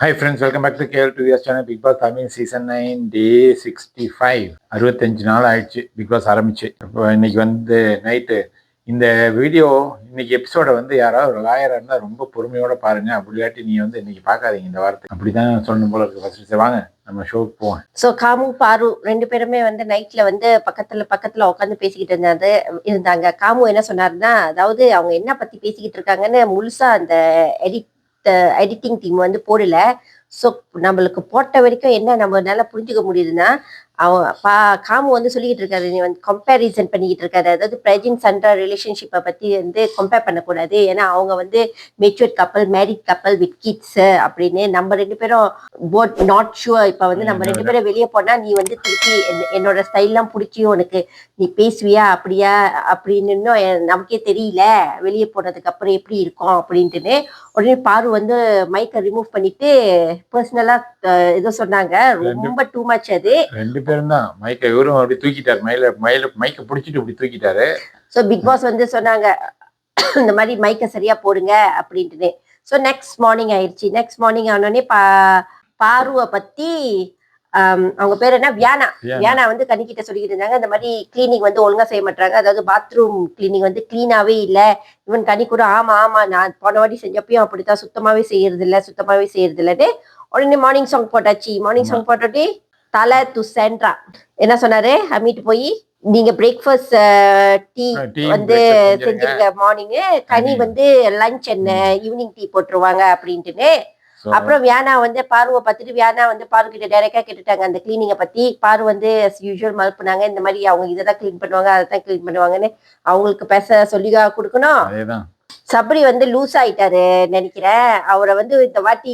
Hi friends, welcome back to KL2S channel. Big Boss Tamil Season 9 Day 65. 65 நாள் ஆயிடுச்சு big pass ஆரம்பிச்சு. இப்போ இன்னைக்கு வந்து நைட்டு இந்த வீடியோ இன்னைக்கு எபிசோட வந்து யாராவது ஒரு லாயர் இருந்தால் ரொம்ப பொறுமையோட பாருங்க. அப்படி இல்லாட்டி நீ வந்து இன்னைக்கு பார்க்காதீங்க இந்த வாரத்தை. அப்படிதான் சொல்லணும் போல இருக்கு. ஃபர்ஸ்ட் வாங்க நம்ம ஷோக்கு போவோம். ஸோ காமு பாரு ரெண்டு பேருமே வந்து நைட்ல வந்து பக்கத்துல உட்காந்து பேசிக்கிட்டு இருந்தாங்க. காமு என்ன சொன்னாருன்னா, அதாவது அவங்க என்ன பத்தி பேசிக்கிட்டு இருக்காங்கன்னு முழுசா அந்த எடிட்டிங் டீம் வந்து போடல. ஸோ நம்மளுக்கு போட்ட வரைக்கும் என்ன நம்மளால புரிஞ்சுக்க முடியுதுன்னா, காமு வந்து சொல்லிக்கிட்டு இருக்காரு, நீ வந்து கம்பேரிசன் பண்ணிக்கிட்டு இருக்காரு. அதாவது பிரஜின் சண்டா ரிலேஷன்ஷிப்பை பத்தி வந்து கம்பேர் பண்ணக்கூடாது, ஏன்னா அவங்க வந்து மெச்சூர்ட் கப்பல், மேரிட் கப்பல் வித் கிட்ஸ் அப்படின்னு. நம்ம ரெண்டு பேரும் போட் நாட் ஷுவர். இப்ப வந்து நம்ம ரெண்டு பேரும் வெளியே போனா நீ வந்து திருப்பி என்னோட ஸ்டைல்லாம் பிடிச்சி உனக்கு நீ பேசுவியா அப்படியா அப்படின்னு இன்னும் நமக்கே தெரியல, வெளியே போனதுக்கு அப்புறம் எப்படி இருக்கும் அப்படின்ட்டுன்னு. உடனே பாரு வந்து மைக்கை ரிமூவ் பண்ணிட்டு பர்சனலா ஏதோ சொன்னாங்க. ரொம்ப டூ மச். அது ரெண்டு பேரும் தான் மைக்கை இவரும் அப்படி தூக்கிட்டாரு, மைக்கை பிடிச்சிட்டு இப்படி தூக்கிட்டாரு. ஸோ பிக் பாஸ் வந்து சொன்னாங்க இந்த மாதிரி மைக்கை சரியா போடுங்க அப்படின்ட்டுன்னு. ஸோ நெக்ஸ்ட் மார்னிங் ஆயிடுச்சு. நெக்ஸ்ட் மார்னிங் ஆனோடனே பாருவை பத்தி அவங்க பேர் என்ன, வியானா வந்து கனிக்கிட்ட சொல்லிக்கிட்டு இருந்தாங்க, இந்த மாதிரி கிளீனிங் வந்து ஒழுங்கா செய்ய மாட்டாங்க, அதாவது பாத்ரூம் கிளீனிங் வந்து கிளீனாவே இல்லை. இவன் கனி கூட ஆமா நான் போன வாட்டி செஞ்சப்பயும் அப்படித்தான், சுத்தமாவே செய்யறது இல்லைன்னு. உடனே மார்னிங் சாங் போட்டாச்சு. மார்னிங் சாங் போட்டோட்டி தலை டு சென்ட்ரா என்ன சொன்னாரு, அம்மிட்டு போய் நீங்க பிரேக்ஃபாஸ்ட் டீ வந்து செஞ்சிருக்க மார்னிங், கனி வந்து லஞ்ச் என்ன ஈவினிங் டீ போட்டுருவாங்க அப்படின்ட்டுன்னு. அப்புறம் வியானா வந்து பாருவை பார்த்துட்டு வியானா வந்து பாரு கிட்ட டைரக்டா கேட்டுட்டாங்க அந்த கிளீனிங்கை பத்தி. பாரு வந்து யூஸ்வல் மறுப்புனாங்க, இந்த மாதிரி அவங்க இதைதான் கிளீன் பண்ணுவாங்க அதைத்தான் கிளீன் பண்ணுவாங்கன்னு அவங்களுக்கு பேச சொல்லி கொடுக்கணும். சபரி வந்து லூஸ் ஆயிட்டாரு நினைக்கிறேன். அவரை வந்து இந்த வாட்டி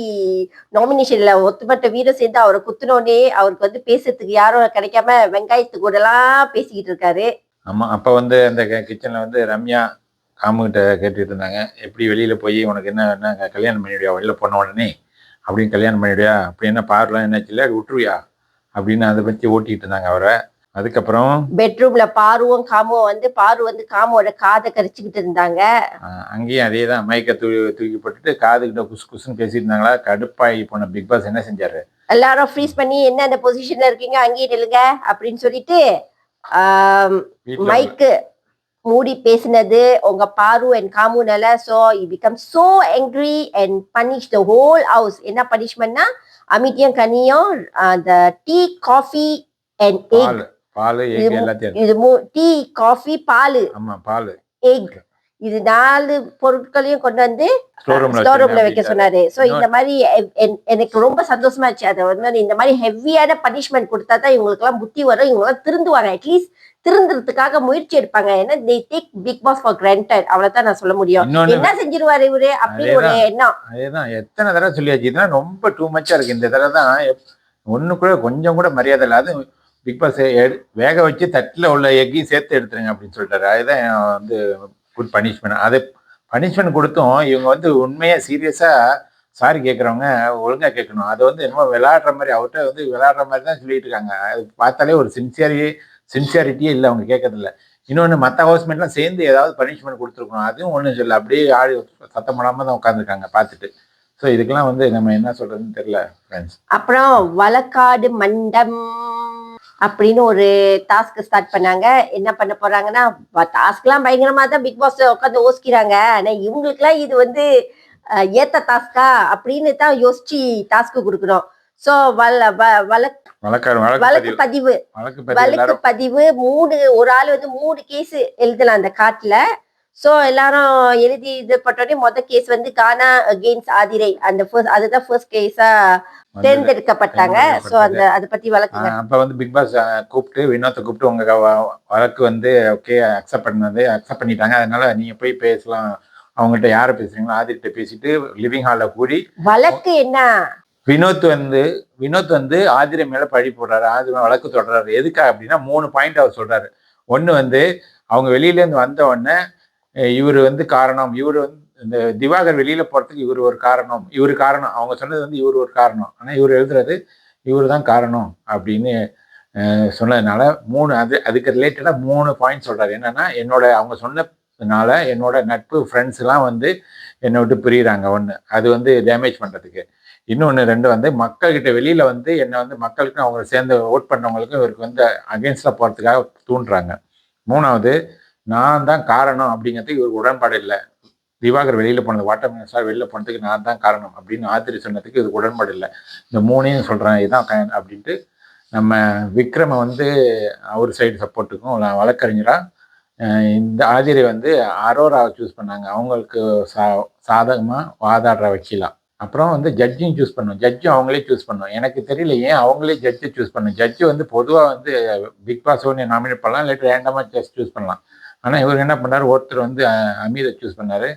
நாமினேஷன்ல ஒத்துமட்ட வீரம் சேர்ந்து அவரை குத்துனோடனே அவருக்கு வந்து பேசுறதுக்கு யாரும் கிடைக்காம வெங்காயத்து கூட எல்லாம் பேசிக்கிட்டு இருக்காரு. ஆமா, அப்ப வந்து அந்த கிச்சன்ல வந்து ரம்யா காமுகிட்ட கேட்டுட்டு இருந்தாங்க, எப்படி வெளியில போய் உனக்கு என்ன கல்யாணம் பண்ணிவிடியா, வெளியில போன உடனே அப்படின்னு கல்யாணம் பண்ணிவிடியா, அப்படி என்ன பாருலாம் என்னாச்சு இல்லை விட்டுருவியா அப்படின்னு அதை பத்தி ஓட்டிட்டு இருந்தாங்க அவரை. அதுக்கப்புறம் பெட்ரூம்ல பாருவும் காமுவும் வந்து பாரு வந்து காமோட காதை கரிச்சுக்கிட்டு இருந்தாங்க. அங்கேயும் அதே தான், மைக்கை தூக்கி போட்டுட்டு காதுகிட்ட குசுன்னு பேசிட்டு இருந்தாங்களா. கடுப்பாகி போன பிக் பாஸ் என்ன செஞ்சாரு, எல்லாரும் ஃப்ரீஸ் பண்ணி என்ன அந்த பொசிஷன்ல இருக்கீங்க அங்கேயே நில்லுங்க அப்படின்னு சொல்லிட்டு மைக்கு மூடி பேசினது உங்க பாரு அண்ட் காமுனால. So he become so angry and punish the whole house. என்ன பனிஷ்மெண்ட்னா, அமிட்டியும் கனியும் அந்த டீ காஃபி அண்ட் எக், இது டீ காஃபி பால், எக், இது 4 பொருட்களையும் கொண்டு வந்து ஸ்டோர் ரூம்ல வைக்க சொன்னாரு. சோ இந்த மாதிரி எனக்கு ரொம்ப சந்தோஷமா இருந்துச்சு. அதை வந்து இந்த மாதிரி ஹெவியான பனிஷ்மெண்ட் கொடுத்தா தான் இவங்களுக்கு எல்லாம் புத்தி வரும், இவங்க எல்லாம் திருந்துவாங்க, அட்லீஸ்ட் திருந்துறதுக்காக முயற்சி எடுப்பாங்க. ஏன்னா they take big boss for granted. அவ்வளவுதான் நான் சொல்ல முடியும். என்ன செஞ்சிருவாரு இவரு அப்படின்னு ஒரு எண்ணம். அதேதான் எத்தனை தடவை சொல்லியாச்சு, இதெல்லாம் ரொம்ப டூ மச்சா இருக்கு. இந்த தடவை தான் ஒண்ணு கூட கொஞ்சம் கூட மரியாதை இல்லை. அது பிக் பாஸ் வேக வச்சு தட்டில் உள்ள எக்கையும் சேர்த்து எடுத்துருங்க அப்படின்னு சொல்லிட்டாரு. அதுதான் வந்து குட் பனிஷ்மெண்ட். அது பனிஷ்மெண்ட் கொடுத்தும் இவங்க வந்து உண்மையா சீரியஸா சாரி கேட்குறவங்க ஒழுங்கா கேட்கணும். அதை வந்து என்னமோ விளையாடுற மாதிரி, அவர்கிட்ட வந்து விளையாடுற மாதிரி தான் சொல்லிட்டு இருக்காங்க. அது பார்த்தாலே ஒரு சின்சியாரிட்டியே இல்லை அவங்க கேட்கறதில்ல. இன்னொன்று, மற்ற ஹவுஸ்மேட்லாம் சேர்ந்து ஏதாவது பனிஷ்மெண்ட் கொடுத்துருக்கணும், அதுவும் ஒன்றும் சொல்ல, அப்படியே ஆடி சத்தம் போடாம தான் உட்காந்துருக்காங்க பார்த்துட்டு. ஸோ இதுக்கெல்லாம் வந்து நம்ம என்ன சொல்றதுன்னு தெரியல ஃப்ரெண்ட்ஸ். அப்புறம் வழக்காடு மண்டம் அப்படின்னு ஒரு டாஸ்க் ஸ்டார்ட் பண்ணாங்க. என்ன பண்ண போறாங்கன்னா, டாஸ்க் எல்லாம் பயங்கரமா தான் பிக் பாஸ் உட்காந்து யோசிக்கிறாங்க. ஆனா இவங்களுக்கு எல்லாம் இது வந்து ஏத்த டாஸ்கா அப்படின்னு தான் யோசிச்சு டாஸ்க் கொடுக்கணும். சோ வழக்கு பதிவு 3, ஒரு ஆள் வந்து 3 கேஸ் எழுதலாம் அந்த காட்டுல. சோ எல்லாரும் எழுதி இது பட்டோடனே மொதல் கேஸ் வந்து கானா அகெயின்ஸ்ட் ஆதிரை, அந்த அதுதான் ஃபர்ஸ்ட் கேஸா தேர்ந்தெடுக்கப்பட்டாங்க. சோ அதை பத்தி வழக்கு. அப்ப வந்து பிக் பாஸ் கூப்பிட்டு வினோத்தை கூப்பிட்டு உங்க வழக்கு வந்து ஓகே அக்செப்ட் பண்ணிட்டாங்க, அதனால நீங்க போய் பேசலாம், அவங்கள்ட்ட யார பேசுறீங்களோ ஆதிர்கிட்ட பேசிட்டு லிவிங் ஹால்ல கூடி வழக்கு என்ன, வினோத் வந்து ஆதிரை மேல பழி போடுறாரு, ஆதிரை வழக்கு தொடர்றாரு. எதுக்கா அப்படின்னா 3 பாயிண்ட் அவர் சொல்றாரு. ஒண்ணு வந்து அவங்க வெளியில இருந்து வந்த உடனே இவர் வந்து காரணம், இவர் வந்து இந்த திவாகர் வெளியில போறதுக்கு இவர் ஒரு காரணம், அவங்க சொன்னது வந்து இவர் ஒரு காரணம், ஆனா இவர் எழுதுறது இவர் தான் காரணம் அப்படின்னு சொன்னதுனால 3 அதுக்கு ரிலேட்டடா 3 பாயிண்ட் சொல்றாரு. என்னன்னா, அவங்க சொன்னதுனால என்னோட நட்பு ஃப்ரெண்ட்ஸ் எல்லாம் வந்து என்னை விட்டு பிரியுறாங்க, ஒண்ணு அது வந்து டேமேஜ் பண்றதுக்கு. இன்னொன்று 2 வந்து மக்கள்கிட்ட வெளியில் வந்து என்னை வந்து மக்களுக்கும் அவங்க சேர்ந்து ஓட் பண்ணவங்களுக்கும் இவருக்கு வந்து அகேன்ஸ்டாக போகிறதுக்காக தூண்டுறாங்க. 3வது நான் தான் காரணம் அப்படிங்கிறதுக்கு இவருக்கு உடன்பாடு இல்லை. திவாகர் வெளியில் போனது, வாட்டர் மினிஸ்டர் வெளியில் போனதுக்கு நான் தான் காரணம் அப்படின்னு ஆதிரி சொன்னதுக்கு இதுக்கு உடன்பாடு இல்லை. இந்த 3ஐயும் சொல்கிறேன் இதுதான் அப்படின்ட்டு நம்ம விக்ரமை வந்து அவர் சைடு சப்போர்ட்டுக்கும் வழக்கறிஞராக இந்த ஆதிரை வந்து அரோராவை சூஸ் பண்ணாங்க. அவங்களுக்கு சாதகமாக வாதாடுற வக்கீலா. அப்புறம் வந்து ஜட்ஜையும் சூஸ் பண்ணோம். ஜட்ஜும் அவங்களே சூஸ் பண்ணோம். எனக்கு தெரியல ஏன் அவங்களே ஜட்ஜை சூஸ் பண்ணணும். ஜட்ஜு வந்து பொதுவாக வந்து பிக் பாஸ் ஒன்று நாமினேட் பண்ணலாம், இல்லாட்டி ரேண்டமாக ஜட்ஜ் சூஸ் பண்ணலாம். ஆனால் இவர் என்ன பண்ணார், ஒருத்தர் வந்து அமீரை சூஸ் பண்ணார்,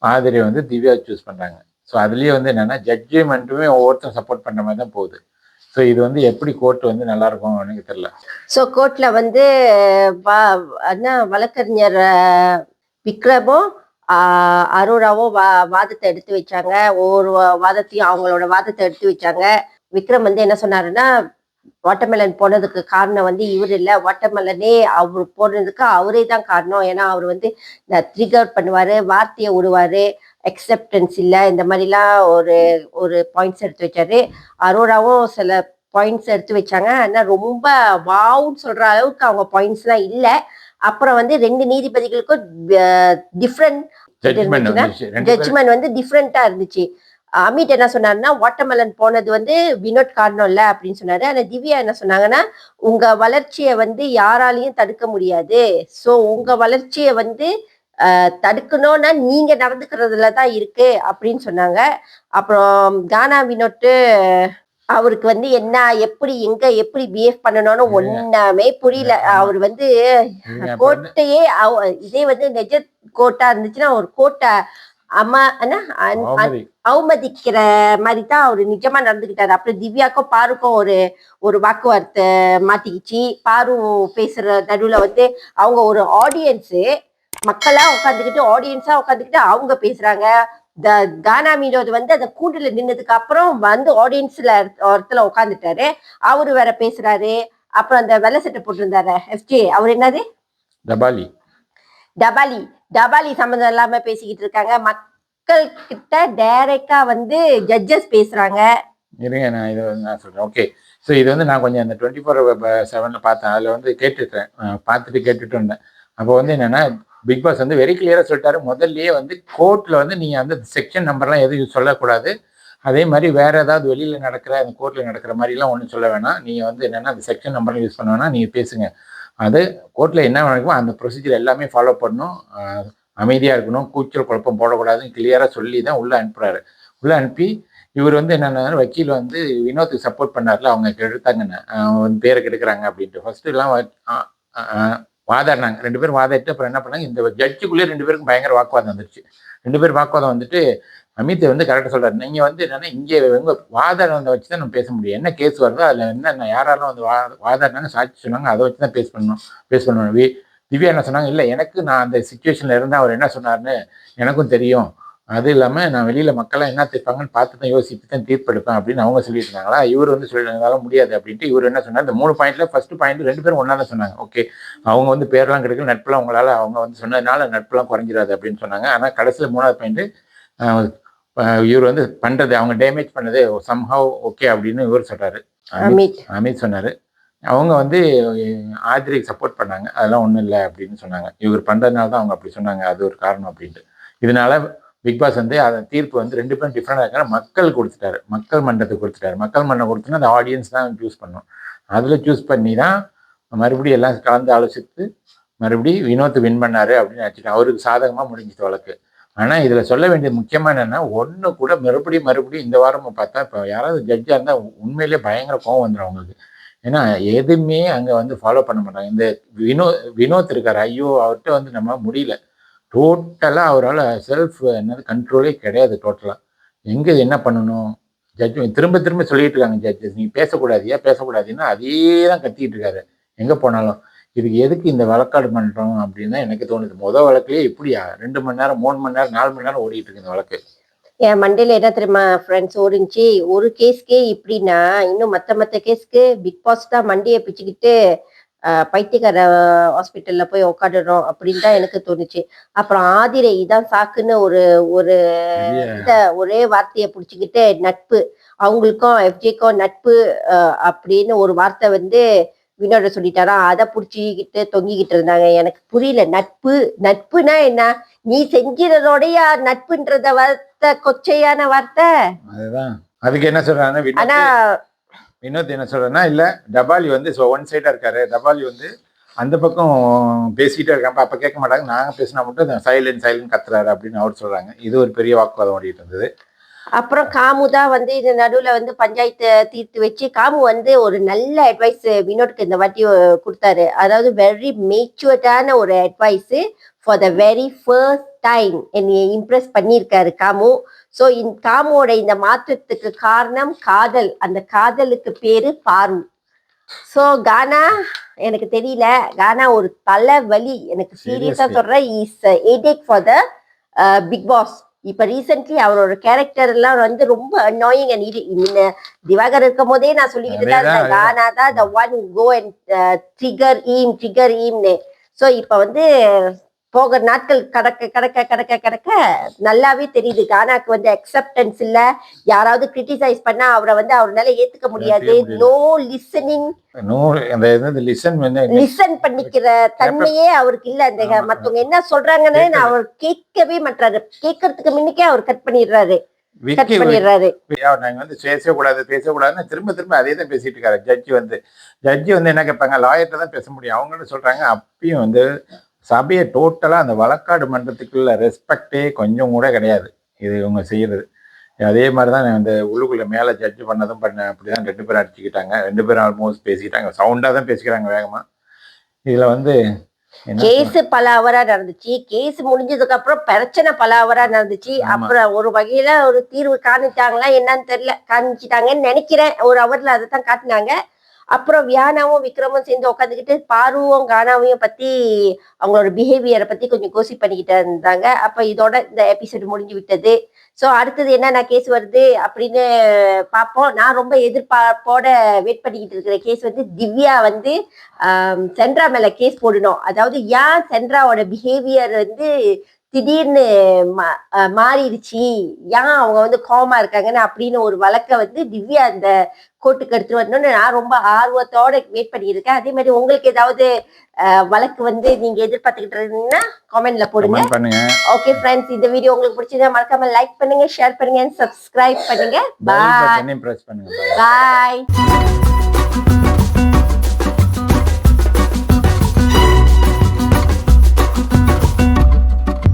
ஆதிரை வந்து திவ்யா சூஸ் பண்ணுறாங்க. ஸோ அதுலேயே வந்து என்னென்னா ஜட்ஜ்மெண்ட்டுமே ஒவ்வொருத்தரும் சப்போர்ட் பண்ணுற மாதிரி தான் போகுது. ஸோ இது வந்து எப்படி கோர்ட் வந்து நல்லா இருக்கும் எனக்கு தெரியல. ஸோ கோர்ட்ல வந்து வழக்கறிஞர் விக்ரமும் அரோராவும் வாதத்தை எடுத்து வச்சாங்க. ஒவ்வொரு வாதத்தையும் அவங்களோட வாதத்தை எடுத்து வச்சாங்க. விக்ரம் வந்து என்ன சொன்னாருன்னா, வாட்டர்மெலன் போனதுக்கு காரணம் வந்து இவர் இல்லை, வாட்டர்மெலனே அவர் போனதுக்கு அவரே தான் காரணம். ஏன்னா அவர் வந்து ட்ரிகர் பண்ணுவாரு, வார்த்தையை விடுவாரு, அக்செப்டன்ஸ் இல்லை, இந்த மாதிரிலாம் ஒரு ஒரு பாயிண்ட்ஸ் எடுத்து வச்சாரு. அரோராவும் சில பாயிண்ட்ஸ் எடுத்து வச்சாங்க. ஆனால் ரொம்ப வாவுன்னு சொல்ற அளவுக்கு அவங்க பாயிண்ட்ஸ்லாம் இல்லை. அப்புறம் வந்து 2 நீதிபதிகளுக்கும் டிஃப்ரெண்ட் ஜட்ஜ்மெண்ட் வந்து டிஃப்ரெண்டா இருந்துச்சு. அமித் என்ன சொன்னாருன்னா, வாட்டர்மெலன் போனது வந்து வினோத் காரணம் இல்லை அப்படின்னு சொன்னாரு. ஆனா திவ்யா என்ன சொன்னாங்கன்னா, உங்க வளர்ச்சியை வந்து யாராலையும் தடுக்க முடியாது. ஸோ உங்க வளர்ச்சியை வந்து தடுக்கணும்னா நீங்க நடந்துக்கிறதுல தான் இருக்கு அப்படின்னு சொன்னாங்க. அப்புறம் கானா வினோட்டு அவருக்கு வந்து என்ன எப்படி பிஹேவ் பண்ணணும்னு ஒண்ணுமே புரியல. அவர் வந்து கோட்டையே இதே வந்து நிஜ கோட்டா இருந்துச்சுன்னா ஒரு கோட்டை அவமதிக்கிற மாதிரி தான் அவரு நிஜமா நடந்துகிட்டாரு. அப்புறம் திவ்யாக்கும் பாருக்கும் ஒரு வாக்குவார்த்தை மாட்டிக்கிச்சு. பாரு பேசுற நடுவுல வந்து அவங்க ஒரு ஆடியன்ஸு மக்களா உட்காந்துக்கிட்டு அவங்க பேசுறாங்க. கானா மீனோது வந்து அந்த கூண்டுல நின்னதுக்கு அப்புறம் வந்து ஆடியன்ஸ்ல ஒருத்தல உட்காந்துட்டாரு. அவரு வேற பேசுறாரு. அப்புறம் அந்த வெள்ளை சட்டை போட்டிருந்தாரு எஃப்ஜே, அவர் என்னது டபாலி சம்பந்தம் இல்லாம பேசிக்கிட்டு இருக்காங்க. மக்கள் கிட்ட டைரக்டா வந்து ஜட்ஜஸ் பேசுறாங்க. இருங்க, நான் சொல்றேன். ஓகே, ஸோ இது வந்து நான் கொஞ்சம் அந்த 24/7 பார்த்தேன். அதில் வந்து கேட்டுட்டு இருந்தேன். அப்போ வந்து என்னன்னா, பிக் பாஸ் வந்து வெரி கிளியராக சொல்லிட்டாரு. முதல்லயே வந்து கோர்ட்டில் வந்து நீங்கள் அந்த செக்ஷன் நம்பர்லாம் எதுவும் சொல்லக்கூடாது. அதே மாதிரி வேறு ஏதாவது வெளியில் நடக்கிற அந்த கோர்ட்டில் நடக்கிற மாதிரிலாம் ஒன்றும் சொல்ல வேணாம். நீங்கள் வந்து என்னென்னா அந்த செக்ஷன் நம்பர்லாம் யூஸ் பண்ண வேணாம், நீங்கள் பேசுங்க. அது கோர்ட்டில் என்ன நடக்குமோ அந்த ப்ரொசீஜர் எல்லாமே ஃபாலோ பண்ணணும், அமைதியாக இருக்கணும், கூச்சல் குழப்பம் போடக்கூடாதுன்னு கிளியராக சொல்லி தான் உள்ளே அனுப்புகிறாரு. உள்ளே அனுப்பி இவர் வந்து என்னென்ன வக்கீல் வந்து வினோத்துக்கு சப்போர்ட் பண்ணார்ல, அவங்க எடுத்தாங்கன்னு வந்து பேரை கெடுக்கிறாங்க அப்படின்ட்டு ஃபர்ஸ்ட் எல்லாம் வாதாடினாங்க. 2 பேரும் வாதாடிட்டு அப்புறம் என்ன பண்ணாங்க, இந்த ஜட்ஜுக்குள்ளே 2 பேருக்கும் பயங்கர வாக்குவாதம் வந்துருச்சு. 2 பேர் வாக்குவாதம் வந்துட்டு அமித் வந்து கரெக்டாக சொல்கிறார், நீங்கள் வந்து என்னென்னா இங்கே உங்கள் வாதாடுறதை வச்சு தான் நம்ம பேச முடியும். என்ன கேஸ் வருதோ அதில் என்ன யாரெல்லாம் வந்து வாதாடினாங்க, சாட்சி சொன்னாங்க, அதை வச்சு தான் பேஸ் பண்ணணும். திவ்யா என்ன சொன்னாங்க, இல்லை எனக்கு நான் அந்த சுச்சுவேஷனில் இருந்தால் அவர் என்ன சொன்னார்னு எனக்கும் தெரியும். அது இல்லாமல் நான் வெளியில் மக்கள்லாம் என்ன தீர்ப்பாங்கன்னு பார்த்து தான் யோசித்து தான் தீர்ப்பெடுப்பேன் அப்படின்னு அவங்க சொல்லிட்டு இருந்தாங்களா. இவர் வந்து சொல்லியிருந்தால முடியாது அப்படின்ட்டு இவர் என்ன சொன்னார், இந்த 3 பாயிண்ட்ல ஃபர்ஸ்ட் பாயிண்ட் 2 பேரும் ஒன்றா தான் சொன்னாங்க. ஓகே, அவங்க வந்து பேரெல்லாம் கிடைக்கல, நட்பெல்லாம் உங்களால் அவங்க வந்து சொன்னதுனால நட்பெல்லாம் குறைஞ்சிடாது அப்படின்னு சொன்னாங்க. ஆனால் கடைசியில் 3வது பாயிண்ட் இவர் வந்து பண்ணுறது அவங்க டேமேஜ் பண்ணது சம்ஹவ் ஓகே அப்படின்னு இவர் சொல்கிறாரு, அமித் சொன்னார். அவங்க வந்து ஆதிரிக்கு சப்போர்ட் பண்ணாங்க, அதெல்லாம் ஒன்றும் இல்லை அப்படின்னு சொன்னாங்க. இவர் பண்ணுறதுனால தான் அவங்க அப்படி சொன்னாங்க, அது ஒரு காரணம் அப்படின்ட்டு. இதனால பிக் பாஸ் வந்து அதன் தீர்ப்பு வந்து 2 பேரும் டிஃப்ரெண்டாக இருக்கிற மக்கள் கொடுத்துட்டாரு, மக்கள் மன்றத்துக்கு கொடுத்துட்டாரு. மக்கள் மன்றம் கொடுத்தோன்னா அந்த ஆடியன்ஸ் தான் சூஸ் பண்ணணும். அதில் சூஸ் பண்ணி தான் மறுபடியும் எல்லாம் கலந்து ஆலோசித்து மறுபடியும் வினோத் வின் பண்ணாரு அப்படின்னு நினச்சிட்டேன். அவருக்கு சாதகமாக முடிஞ்சிச்சு வழக்கு. ஆனால் இதில் சொல்ல வேண்டியது முக்கியமாக என்னென்னா, ஒன்று கூட மறுபடியும் இந்த வாரமும் பார்த்தா இப்போ யாராவது ஜட்ஜாக இருந்தால் உண்மையிலே பயங்கர கோவம் வந்துடும் அவங்களுக்கு. ஏன்னா எதுவுமே அங்கே வந்து ஃபாலோ பண்ண மாட்டாங்க. இந்த வினோத் இருக்கார், ஐயோ அவர்கிட்ட வந்து நம்ம முடியல. டோட்டலாக அவரால் செல்ஃப் என்னது கண்ட்ரோலே கிடையாது. டோட்டலாக எங்கே என்ன பண்ணணும், ஜட்ஜ் திரும்ப சொல்லிட்டு இருக்காங்க ஜட்ஜஸ், நீங்கள் பேசக்கூடாதுன்னா அதே தான் கத்திக்கிட்டு இருக்காரு எங்கே போனாலும். இதுக்கு எதுக்கு இந்த வழக்காடு பண்ணுறோம் அப்படின்னு தான் எனக்கு தோணுது. முதல் வழக்குலேயே இப்படியா 2 மணி நேரம் 3 மணி நேரம் 4 மணி நேரம் ஓடிட்டு இருக்கு இந்த வழக்கு. என் மண்டையில என்ன தெரியுமா ஃப்ரெண்ட்ஸ் ஓடிச்சு, ஒரு கேஸ்க்கே இப்படின்னா இன்னும் மற்ற கேஸ்க்கு பிக் பாஸ் தான் மண்டியை பிச்சுக்கிட்டு பைத்தியக்கார ஹாஸ்பிட்டல்ல போய் உட்காந்துடும் அப்படின்னு தான் எனக்கு தோணுச்சு. அப்புறம் ஆதிரை இதான் சாக்குன்னு ஒரு ஒரு இந்த ஒரே வார்த்தையை பிடிச்சிக்கிட்டு நட்பு, அவங்களுக்கும் எஃப்ஜேக்கும் நட்பு அப்படின்னு ஒரு வார்த்தை வந்து வினோட சொல்லிட்டாராம். அதை பிடிச்சிக்கிட்டு தொங்கிக்கிட்டு இருந்தாங்க. எனக்கு புரியல. நட்பு நட்புனா என்ன? நீ செஞ்சதோடைய நட்புன்றத வார்த்தை கொச்சையான வார்த்தை. அதுதான் அதுக்கு என்ன சொல்றாங்க ஆனா வினோத் என்ன சொல்றேன்னா, இல்ல டபாலி வந்து ஒன் சைடா இருக்காரு. டபாலி வந்து அந்த பக்கம் பேசிக்கிட்டே இருக்காங்க. அப்ப கேட்க மாட்டாங்க. நாங்க பேசினா மட்டும் சைலண்ட் சைலண்ட் கத்துறாரு அப்படின்னு அவர் சொல்றாங்க. இது ஒரு பெரிய வாக்குவாதம் ஓடிட்டு இருந்தது. அப்புறம் காமு தான் வந்து இந்த நடுவுல வந்து பஞ்சாயத்து தீர்த்து வச்சு காமு வந்து ஒரு நல்ல அட்வைஸ் வினோட்க்கு இந்த வாட்டி கொடுத்தாரு. அதாவது வெரி மேச்சுவர்டான ஒரு advice for the very first time என்னைய இம்ப்ரெஸ் பண்ணியிருக்காரு காமு. ஸோ காமுவோட இந்த மாற்றத்துக்கு காரணம் காதல். அந்த காதலுக்கு பேரு பாரு. ஸோ கானா எனக்கு தெரியல. கானா ஒரு தலைவலி. எனக்கு சீரியஸா சொல்றேன். Is a take for the big boss. இப்ப ரீசென்ட்லி அவரோட கேரக்டர் எல்லாம் வந்து ரொம்ப அன்னாயிங். திவாகர் இருக்கும் போதே நான் சொல்லிக்கிட்டு தான் இருந்தேன், கானா தான் the one who go and trigger him. So இப்ப வந்து போகிற நாட்கள் கடக்க கடக்க கடக்க கடக்க நல்லாவே தெரியுது கானாக்கு வந்து அக்செப்டன்ஸ் இல்ல. யாராவது கிரிட்டிசைஸ் பண்ணா அவரை வந்து அவரால ஏத்துக்க முடியாது. நோ லிசனிங், லிசன் பண்ணிக்கிற தன்மையே அவருக்கு இல்ல. அந்த மத்தவங்க என்ன சொல்றாங்கன்னு அவர் கேட்கவே மாட்டாரு. கேட்கறதுக்கு முன்னுக்கே அவர் கட் பண்ணிடுறாரு. நாங்க வந்து பேசக்கூடாதுன்னு திரும்ப திரும்ப அதே தான் பேசிட்டு இருக்காரு. ஜட்ஜி வந்து என்ன கேட்பாங்க, லாயர்கிட்ட தான் பேச முடியும். அவங்க சொல்றாங்க அப்பயும் வந்து சபையை டோட்டலா அந்த வழக்காடு மன்றத்துக்குள்ள ரெஸ்பெக்டே கொஞ்சம் கூட கிடையாது. இது இவங்க செய்யறது அதே மாதிரிதான் இந்த உள்ளுக்குள்ள மேல ஜட்ஜ் பண்ணதும் அப்படிதான் 2 பேரும் அடிச்சுக்கிட்டாங்க. 2 பேரும் ஆல்மோஸ்ட் பேசிக்கிட்டாங்க. சவுண்டா தான் பேசிக்கிறாங்க வேகமா. இதுல வந்து கேஸ் பல அவரா நடந்துச்சு. கேஸ் முடிஞ்சதுக்கு அப்புறம் பிரச்சனை பல அவரா நடந்துச்சு. அப்புறம் ஒரு வகையில ஒரு தீர்வு காணிச்சாங்களா என்னன்னு தெரியல. காணிச்சிட்டாங்கன்னு நினைக்கிறேன். ஒரு அவர்ல அதை தான் காட்டினாங்க. அப்புறம் வியானாவும் விக்ரமும் சேர்ந்து உட்காந்துக்கிட்டு பாருவும் கானாவையும் பத்தி அவங்களோட பிஹேவியரை பத்தி கொஞ்சம் கோசி பண்ணிக்கிட்டு இருந்தாங்க. அப்ப இதோட இந்த எபிசோடு முடிஞ்சு விட்டது. ஸோ அடுத்தது என்னென்ன கேஸ் வருது அப்படின்னு பார்ப்போம். நான் ரொம்ப எதிர்பார்ப்போட வெயிட் பண்ணிக்கிட்டு இருக்கிற கேஸ் வந்து திவ்யா வந்து சென்ட்ரா மேல கேஸ் போடணும். அதாவது ஏன் சென்ட்ராவோட பிஹேவியர் வந்து திடீர்னு மாறிடுச்சு, ஏன் அவங்க வந்து கோமா இருக்காங்கன்னு அப்படின்னு ஒரு வழக்கை வந்து திவ்யா அந்த கோர்ட்டுக்கு எடுத்துட்டு வரணும்னு நான் ரொம்ப ஆர்வத்தோட வெயிட் பண்ணிட்டு இருக்கேன். அதே மாதிரி உங்களுக்கு ஏதாவது வழக்கு வந்து நீங்க எதிர்பார்த்துக்கிட்டு இருந்தீங்கன்னா கமெண்ட்ல போடுங்க. ஓகே ஃப்ரெண்ட்ஸ், இந்த வீடியோ உங்களுக்கு பிடிச்சதா மறக்காம லைக் பண்ணுங்க, ஷேர் பண்ணுங்க, சப்ஸ்கிரைப் பண்ணுங்க. பாய்.